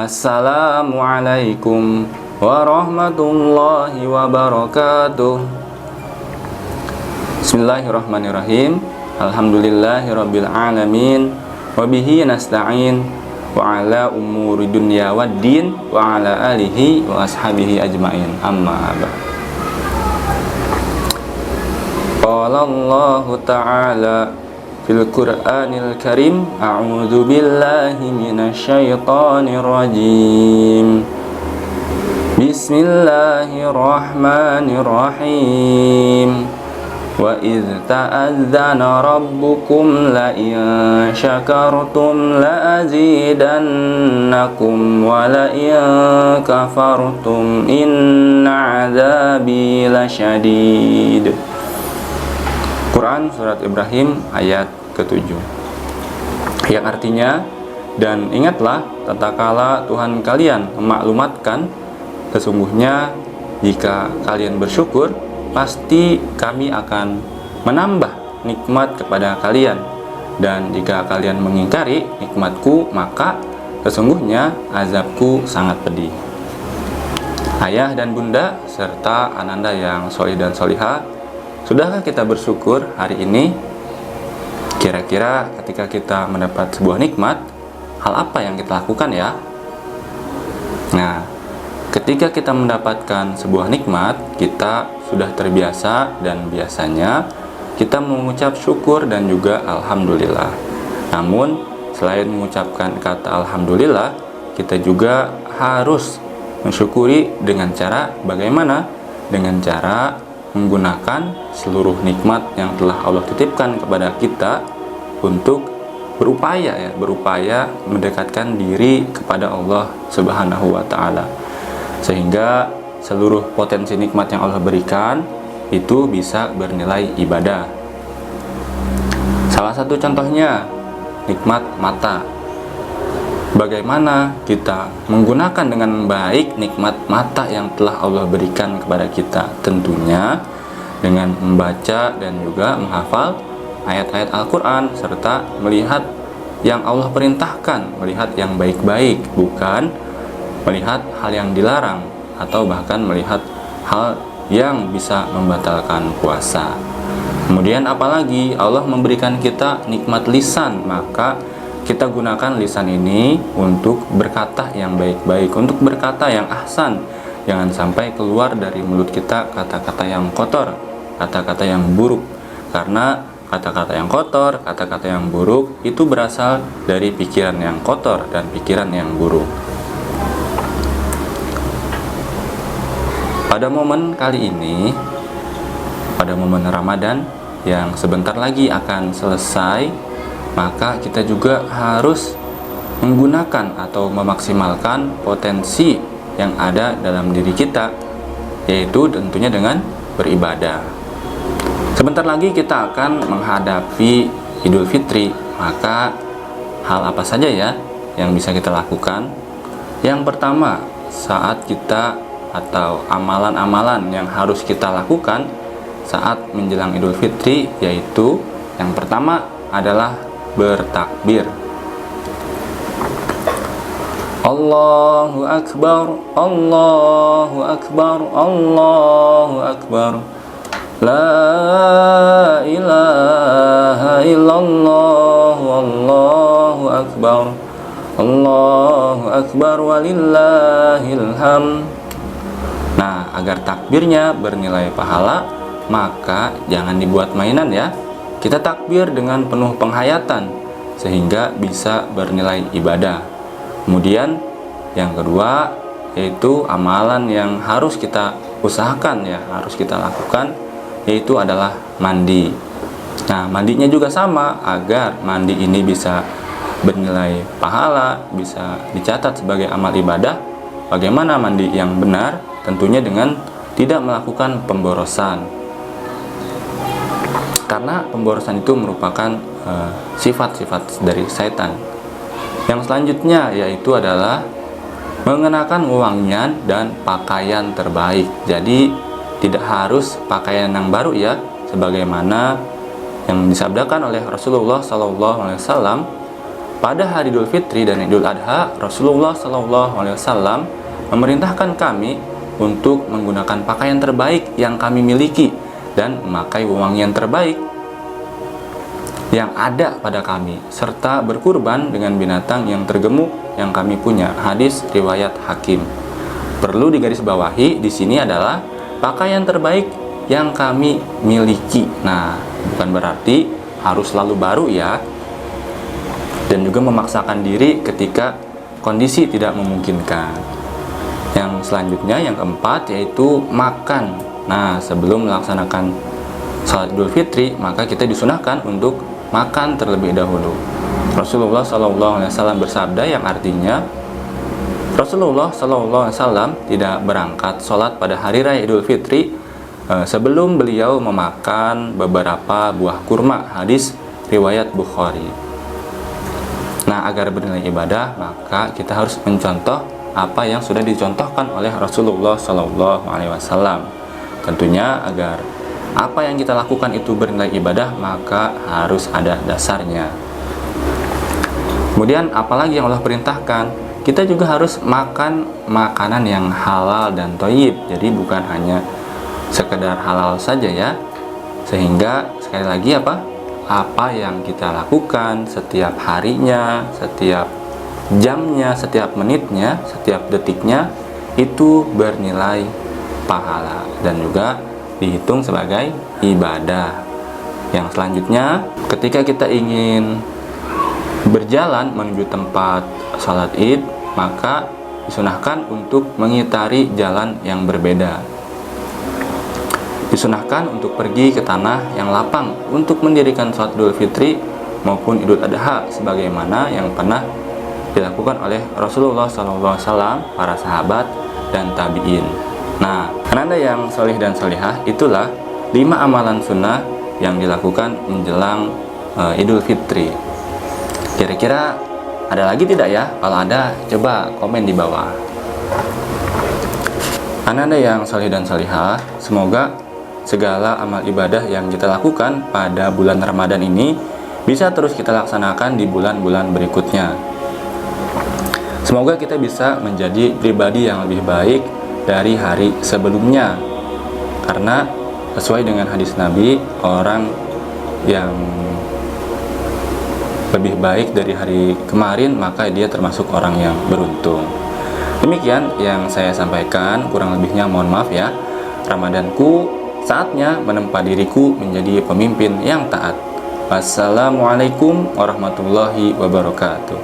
Assalamualaikum warahmatullahi wabarakatuh. Bismillahirrahmanirrahim. Alhamdulillahirabbil alamin. Wabihi nasta'in wa ala umuri dunya waddin wa ala alihi wa ashabihi ajmain. Amma ba'd. Qala Allah Ta'ala fil Qur'anil Karim, a'udzu billahi minasy syaithanir rajim. Bismillahirrahmanirrahim. Wa idz ta'adzana rabbukum la in syakartum la azidannakum wa la in kafartum inna 'adzabi lasyadid. Quran Surat Ibrahim ayat ke-7, yang artinya, dan ingatlah tatkala Tuhan kalian memaklumatkan, sesungguhnya jika kalian bersyukur, pasti kami akan menambah nikmat kepada kalian, dan jika kalian mengingkari nikmatku, maka sesungguhnya azabku sangat pedih. Ayah dan bunda serta ananda yang solih dan solihah, sudahkah kita bersyukur hari ini? Kira-kira ketika kita mendapat sebuah nikmat, hal apa yang kita lakukan ya? Nah, ketika kita mendapatkan sebuah nikmat, kita sudah terbiasa dan biasanya kita mengucap syukur dan juga alhamdulillah. Namun, selain mengucapkan kata alhamdulillah, kita juga harus mensyukuri dengan cara bagaimana? Dengan cara menggunakan seluruh nikmat yang telah Allah titipkan kepada kita untuk berupaya mendekatkan diri kepada Allah Subhanahu wa Ta'ala, sehingga seluruh potensi nikmat yang Allah berikan itu bisa bernilai ibadah. Salah satu contohnya nikmat mata. Bagaimana kita menggunakan dengan baik nikmat mata yang telah Allah berikan kepada kita? Tentunya dengan membaca dan juga menghafal ayat-ayat Al-Quran, serta melihat yang Allah perintahkan, melihat yang baik-baik, bukan melihat hal yang dilarang, atau bahkan melihat hal yang bisa membatalkan puasa. Kemudian apalagi Allah memberikan kita nikmat lisan, maka kita gunakan lisan ini untuk berkata yang baik-baik, untuk berkata yang ahsan. Jangan sampai keluar dari mulut kita kata-kata yang kotor, kata-kata yang buruk. Karena kata-kata yang kotor, kata-kata yang buruk itu berasal dari pikiran yang kotor dan pikiran yang buruk. Pada momen kali ini, pada momen Ramadan yang sebentar lagi akan selesai, maka kita juga harus menggunakan atau memaksimalkan potensi yang ada dalam diri kita, yaitu tentunya dengan beribadah. Sebentar lagi kita akan menghadapi Idul Fitri, maka hal apa saja ya yang bisa kita lakukan? Yang pertama, saat kita atau amalan-amalan yang harus kita lakukan saat menjelang Idul Fitri, yaitu yang pertama adalah bertakbir. Allahu Akbar, Allahu Akbar, Allahu Akbar. La ilaha illallah, Allahu Akbar, Allahu Akbar walillahil hamd. Nah, agar takbirnya bernilai pahala, maka jangan dibuat mainan ya. Kita takbir dengan penuh penghayatan sehingga bisa bernilai ibadah. Kemudian yang kedua, yaitu amalan yang harus kita usahakan ya, harus kita lakukan, yaitu adalah mandi. Nah, mandinya juga sama, agar mandi ini bisa bernilai pahala, bisa dicatat sebagai amal ibadah. Bagaimana mandi yang benar? Tentunya dengan tidak melakukan pemborosan. Karena pemborosan itu merupakan sifat-sifat dari setan. Yang selanjutnya yaitu adalah mengenakan wangian dan pakaian terbaik. Jadi tidak harus pakaian yang baru ya, sebagaimana yang disabdakan oleh Rasulullah SAW, pada hari Idul Fitri dan Idul Adha, Rasulullah SAW memerintahkan kami untuk menggunakan pakaian terbaik yang kami miliki dan memakai wewangian terbaik yang ada pada kami, serta berkurban dengan binatang yang tergemuk yang kami punya. Hadis riwayat Hakim. Perlu digarisbawahi di sini adalah pakaian terbaik yang kami miliki. Nah, bukan berarti harus selalu baru ya. Dan juga memaksakan diri ketika kondisi tidak memungkinkan. Yang selanjutnya, yang keempat, yaitu makan. Nah, sebelum melaksanakan salat Idul Fitri, maka kita disunahkan untuk makan terlebih dahulu. Rasulullah SAW bersabda yang artinya, Rasulullah SAW tidak berangkat sholat pada hari raya Idul Fitri sebelum beliau memakan beberapa buah kurma. Hadis riwayat Bukhari. Nah, agar bernilai ibadah, maka kita harus mencontoh apa yang sudah dicontohkan oleh Rasulullah SAW. Tentunya agar apa yang kita lakukan itu bernilai ibadah, maka harus ada dasarnya. Kemudian apalagi yang Allah perintahkan, kita juga harus makan makanan yang halal dan thayyib. Jadi bukan hanya sekedar halal saja ya. Sehingga sekali lagi apa yang kita lakukan setiap harinya, setiap jamnya, setiap menitnya, setiap detiknya itu bernilai pahala dan juga dihitung sebagai ibadah. Yang selanjutnya, ketika kita ingin berjalan menuju tempat sholat Id, maka disunahkan untuk mengitari jalan yang berbeda. Disunahkan untuk pergi ke tanah yang lapang untuk mendirikan sholat Idul Fitri maupun Idul Adha sebagaimana yang pernah dilakukan oleh Rasulullah SAW, para sahabat, dan tabi'in. Nah, Anda yang solih dan solihah, itulah 5 amalan sunnah yang dilakukan menjelang Idul Fitri. Kira-kira ada lagi tidak ya? Kalau ada, coba komen di bawah. Anda yang solih dan solihah, semoga segala amal ibadah yang kita lakukan pada bulan Ramadan ini bisa terus kita laksanakan di bulan-bulan berikutnya. Semoga kita bisa menjadi pribadi yang lebih baik dari hari sebelumnya. Karena sesuai dengan hadis Nabi, orang yang lebih baik dari hari kemarin, maka dia termasuk orang yang beruntung. Demikian yang saya sampaikan, kurang lebihnya mohon maaf ya. Ramadanku saatnya menempa diriku menjadi pemimpin yang taat. Wassalamualaikum warahmatullahi wabarakatuh.